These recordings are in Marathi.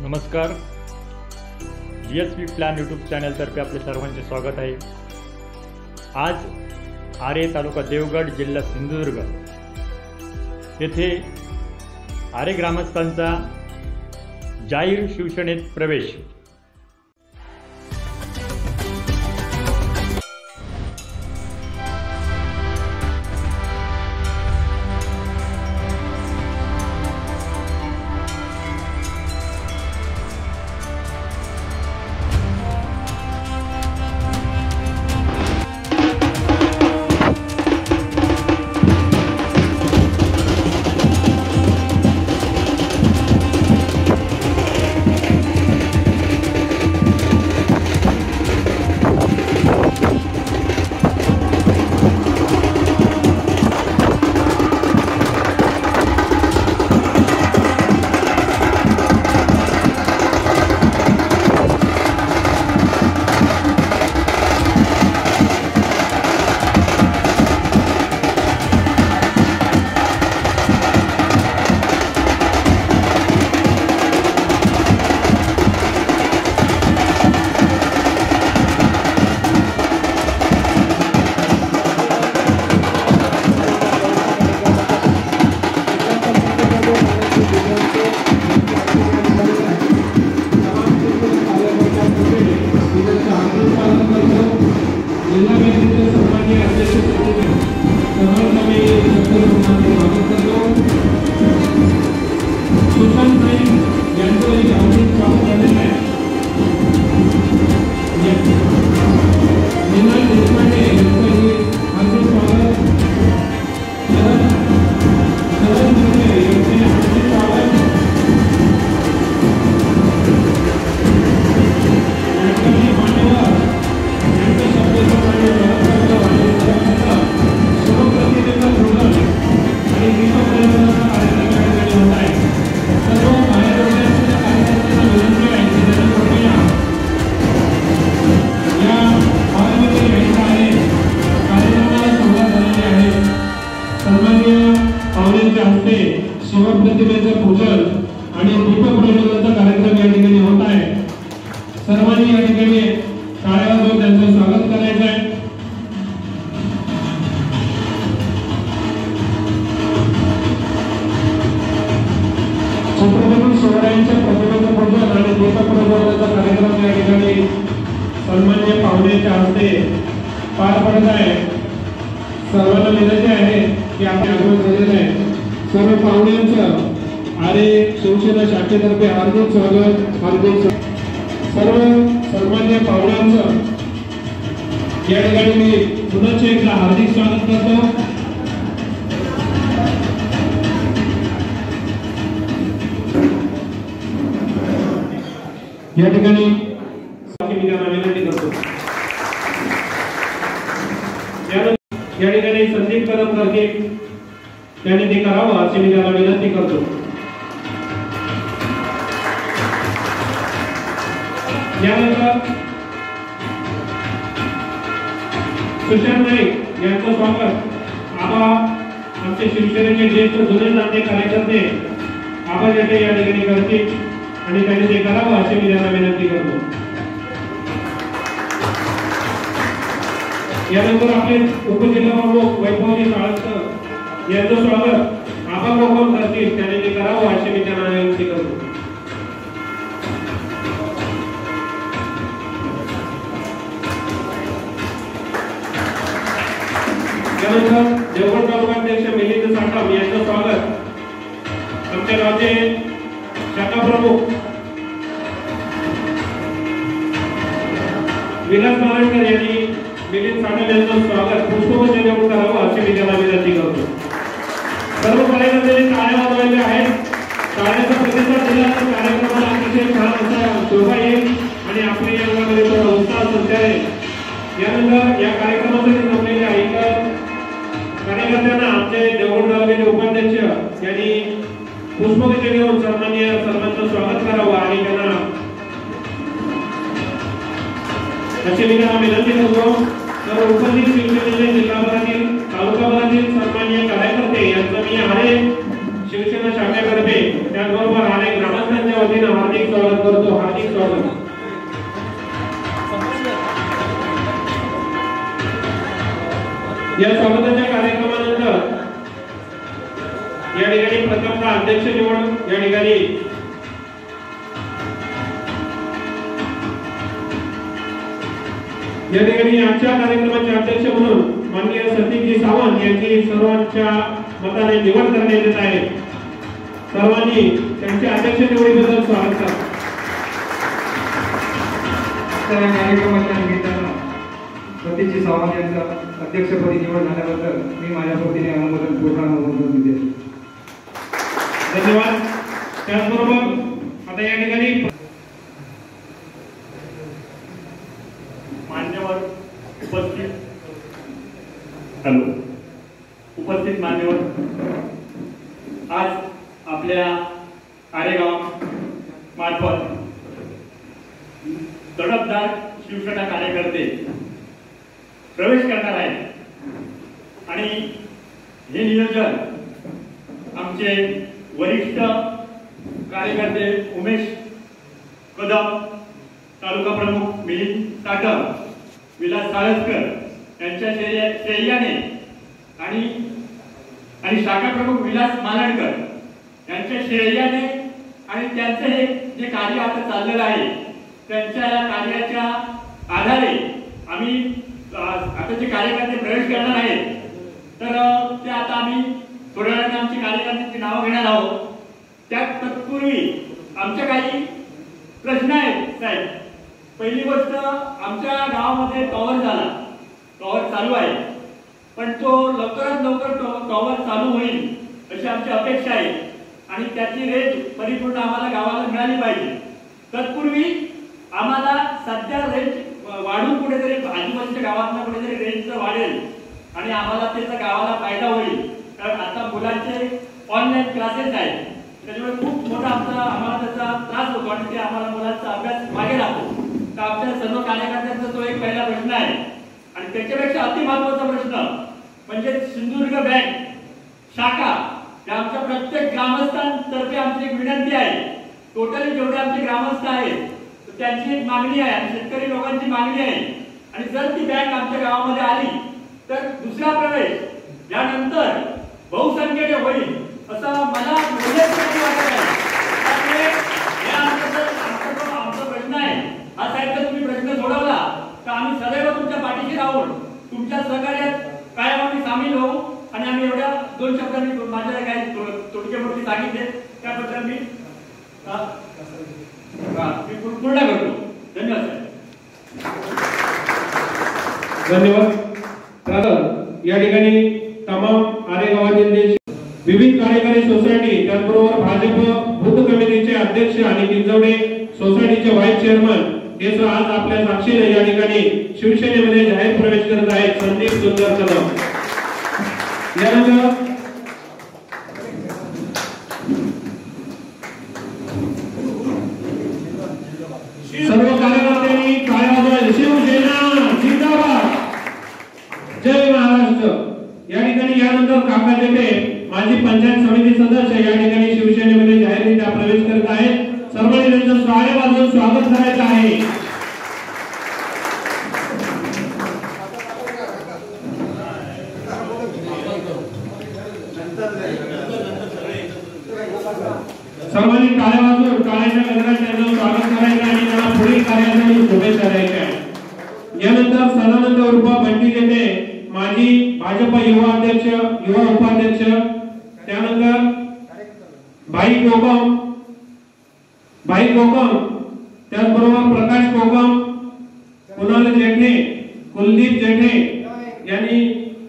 नमस्कार. DSP प्लॅन यूट्यूब चॅनलतर्फे आपले सर्वांचे स्वागत आहे. आज आरे तालुका देवगड जिल्हा सिंधुदुर्ग येथे आरे ग्रामस्थांचा जाहीर शिवसेनेत प्रवेश. शिवप्रतिमेचं पूजन आणि दीपक प्रज्वलनाचा कार्यक्रम या ठिकाणी होत आहे. सर्वांनी या ठिकाणी टाळ्या वाजवून त्यांचं स्वागत करायचं आहे. छत्रपती शिवरायांच्या प्रतिमेचं पूजन आणि दीपक प्रज्वलनाचा कार्यक्रम या ठिकाणी सन्माननीय पाहुण्यांच्या हस्ते पार पडत आहे. सर्वांना विनंती आहे की आपण आगमन केलेलं आहे. सर्व पाहुण्यांचं आरे शिवसेना शाखेतर्फे हार्दिक स्वागत. सर्व सन्मान्य पाहुण्यांचं या ठिकाणी मी पुनश्च एकदा हार्दिक स्वागत करतो. या ठिकाणी मी त्यांना विनंती करतो. या ठिकाणी संदीप कदम करके त्यांनी ते करावं अशी मी त्याला विनंती करतो. यानंतर सुशांत नाईक यांचं स्वागत. आबा आमचे शिवसेनेचे ज्येष्ठ जुने नाते कार्यकर्ते आबा जेठे या ठिकाणी करतील आणि त्यांनी ते करावं अशी मी त्यांना विनंती करतो. यानंतर आपले उपजिल्हा प्रमुख वैभवजी काळसकर यांचं स्वागत आबा कोकण करतील त्यांनी ते करावं अशी मी त्यांना विनंती करतो. यानंतर देवगड तालुकाध्यक्ष मिलिंद साठम यांचं स्वागत. आमच्या गावचे शाखा प्रमुख विलास नारायणकर यांनी मिलिंद साठम यांचं स्वागत पुष्पगुच्छ देऊन करावं अशी मी त्यांना विनंती करतो. सर्व कार्यकर्त्यांनी टाळ्या वाजवल्या आहेत. टाळ्याचा प्रतिसाद दिला तर कार्यक्रमाला अतिशय छान असा शोभा येईल आणि आपल्या यांच्यामध्ये थोडा उत्साह संचारेल. यानंतर या कार्यक्रमासाठी जमलेले ऐकर कार्यकर्त्यांना आमचे देवगड तालुक्याचे उपाध्यक्ष यांनी पुष्पगुच्छ देऊन सर्वांचं स्वागत करावं आणि त्यांना अशी मी त्यांना विनंती करतो. तर उपस्थित शिवसेनेचे जिल्हाभरातील तालुकाभरातील सन्माननीय कार्यकर्ते यांचं मी आरे शिवसेना शाखेतर्फे त्याचबरोबर आरे ग्रामस्थांच्या वतीने वतीने हार्दिक स्वागत करतो. हार्दिक स्वागत. या स्वागताच्या कार्यक्रमानंतर या ठिकाणी प्रथमतः अध्यक्ष निवड या ठिकाणी आजच्या कार्यक्रमाचे अध्यक्ष म्हणून माननीय सतीशजी सावंत यांची सर्वांच्या मताने निवड करण्यात येत आहे. सर्वांनी त्यांच्या अध्यक्ष निवडीबद्दल स्वागत करा. त्या कार्यक्रमाच्या निमित्तानं सतीशजी सावंत यांचा अध्यक्षपदी निवड झाल्याबद्दल मी माझ्या वतीने पूर्ण अभिनंदन देतो. धन्यवाद. त्याचबरोबर आता या ठिकाणी मान्यवर उपस्थित मान्यवर, आज आपल्या आरेगाव मार्फत तडफदार शिवसेना कार्यकर्ते प्रवेश करणार आहेत आणि हे नियोजन आमचे वरिष्ठ कार्यकर्ते उमेश कदम, तालुका प्रमुख मिलिंद साटम, विलास साळसकर यांच्या श्रेयाने आणि शाखा प्रमुख विलास मालणकर यांच्या श्रेयाने आणि त्यांचं हे जे कार्य आता चाललेलं आहे त्यांच्या या कार्याच्या आधारे आम्ही आता जे कार्यकर्ते प्रवेश करणार आहेत तर ते आता आम्ही थोड्या वेळाने आमची कार्यकर्त्यांची नावं घेणार आहोत. त्या तत्पूर्वी आमच्या काही प्रश्न आहेत साहेब. पहिली गोष्ट, आमच्या गावामध्ये टॉवर झाला, टॉवर चालू आहे, पण तो लवकरात लवकर टॉवर चालू होईल अशी आमची अपेक्षा आहे आणि त्याची रेंज परिपूर्ण आम्हाला गावाला मिळाली पाहिजे. तत्पूर्वी आम्हाला सध्या रेंज वाढून कुठेतरी आजूबाजूच्या गावांना कुठेतरी रेंज वाढेल आणि आम्हाला त्याचा गावाला फायदा होईल. कारण आता मुलांचे ऑनलाईन क्लासेस आहेत, त्याच्यामुळे खूप मोठा आम्हाला त्याचा त्रास होतो आणि ते आम्हाला मुलांचा अभ्यास मागे राहतो. तर आमच्या सर्व कार्यकर्त्यांचा तो एक पहिला प्रश्न आहे. आणि त्याच्यापेक्षा अति महत्वाचा प्रश्न म्हणजे सिंधुदुर्ग बँक शाखा या आमच्या प्रत्येक ग्रामस्थांतर्फे आमची एक विनंती आहे. टोटली जेवढे आमचे ग्रामस्थ आहेत त्यांची एक मागणी आहे आणि शेतकरी लोकांची मागणी आहे. आणि जर ती बँक आमच्या गावामध्ये आली तर दुसरा प्रवेश यानंतर बहुसंख्येने होईल असं मला वाटत आहे. त्यामुळे आमचा प्रश्न आहे हा साहेब, जर तुम्ही प्रश्न सोडवला तर आम्ही सदैव तुमच्या पाठीशी राहून तुमच्या सहकार्यात कायम आम्ही सामील होऊ. आणि आम्ही एवढ्या 2 शब्दांनी माझ्या काही थोडक्या मोठी सांगितले त्याबद्दल मी पूर्ण करतो. धन्यवाद साहेब. धन्यवाद. तर या ठिकाणी तमाम आरेगावातील विविध कार्यकारी सोसायटी, त्याचबरोबर भाजप बूथ कमिटीचे अध्यक्ष आणि किंजवडे सोसायटीचे व्हाईस चेअरमन हे आज आपल्या साक्षीने या ठिकाणी शिवसेनेमध्ये जाहीर प्रवेश करत आहेत. संदीप सुंदर कदम. यानंतर सर्व कार्यकर्त्यांनी काय वाजवायचे? शिवसेना जिंदाबाद, जय महाराष्ट्र. या ठिकाणी यानंतर काका जेठे माजी पंचायत समिती सदस्य या ठिकाणी शिवसेनेमध्ये जाहीररित्या प्रवेश करत आहेत. सर्वांनी त्यांचं स्वागत वाजवून स्वागत करायचं आहे. सर्वांनी टाळ्या वाजवून टाळ्याच्या गजरात त्यांचं स्वागत करायचं आणि त्यांना पुढील कार्यासाठी शुभेच्छा द्यायच्या आहेत. यानंतर सदानंद उर्फ बंटी जेठे माजी भाजप युवा अध्यक्ष, युवा उपाध्यक्ष, त्यानंतर भाई कोकम, त्याचबरोबर प्रकाश कोकम, कुणाल जेठे, कुलदीप जेठे यांनी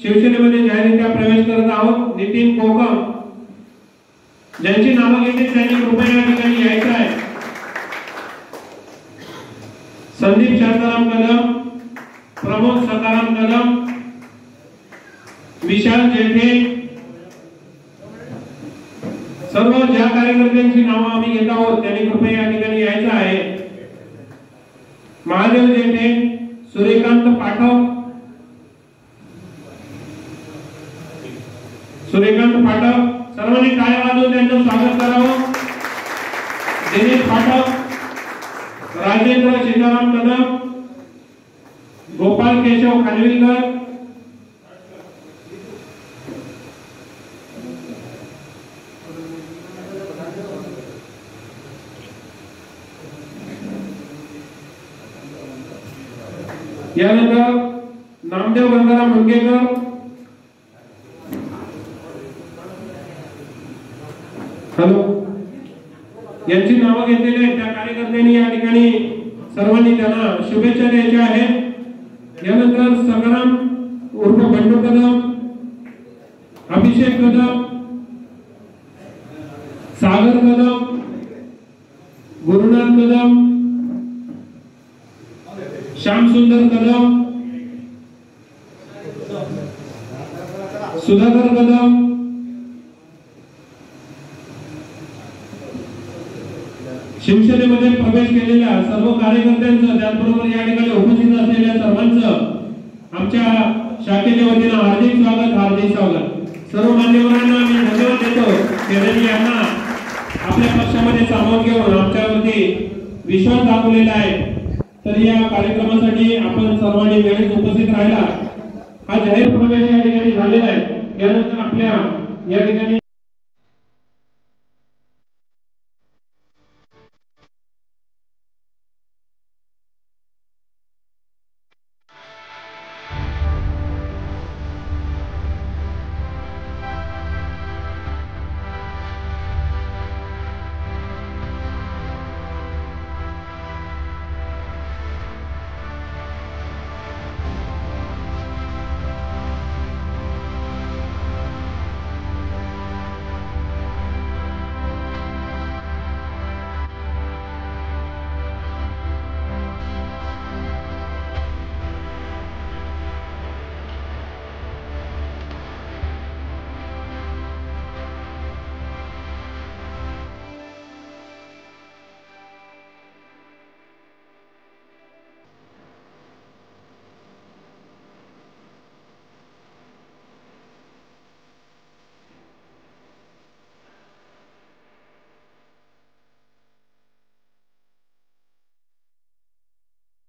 शिवसेनेमध्ये जाहीररित्या प्रवेश करत आहोत. नितीन कोकम, ज्यांची नावं घेतली त्यांनी कृपया या ठिकाणी यायचं आहे. संदीप शांताराम कदम, प्रमोद सकाराम कदम, विशाल जेठे, सर्व ज्या कार्यकर्त्यांची नावं आम्ही घेत आहोत त्यांनी कृपया या ठिकाणी यायचं आहे. महादेव जेठे, सूर्यकांत पाठक, सर्वांनी टाळ्या वाजवून त्यांचं स्वागत करावं. दिनेश पाठक, राजेंद्र सीताराम कदम, गोपाल केशव खानविलकर, यानंतर नामदेव गंगाराम मंगेकर, हॅलो, यांची नावं घेतलेली आहेत. त्या कार्यकर्त्यांनी या ठिकाणी सर्वांनी त्यांना शुभेच्छा द्यायच्या आहेत. यानंतर संग्राम उर्फ बंडू कदम, अभिषेक कदम, सागर कदम, गुरुनाथ कदम, श्याम सुंदर कदम, सुधाकर कदम, शिवसेनेमध्ये प्रवेश केलेल्या सर्व कार्यकर्त्यांचं, त्याचबरोबर या ठिकाणी उपस्थित असलेल्या सर्वांचं आमच्या शाखेच्या वतीनं हार्दिक स्वागत. सर्व मान्यवरांना मी धन्यवाद देतो. त्यांनी यांना आपल्या पक्षामध्ये सामावून घेऊन आमच्यावरती विश्वास दाखवलेला आहे. तर या कार्यक्रमासाठी आपण सर्वांनी वेळेत उपस्थित राहिला. हा जाहीर प्रवेश या ठिकाणी झालेला आहे. यानंतर आपल्या या ठिकाणी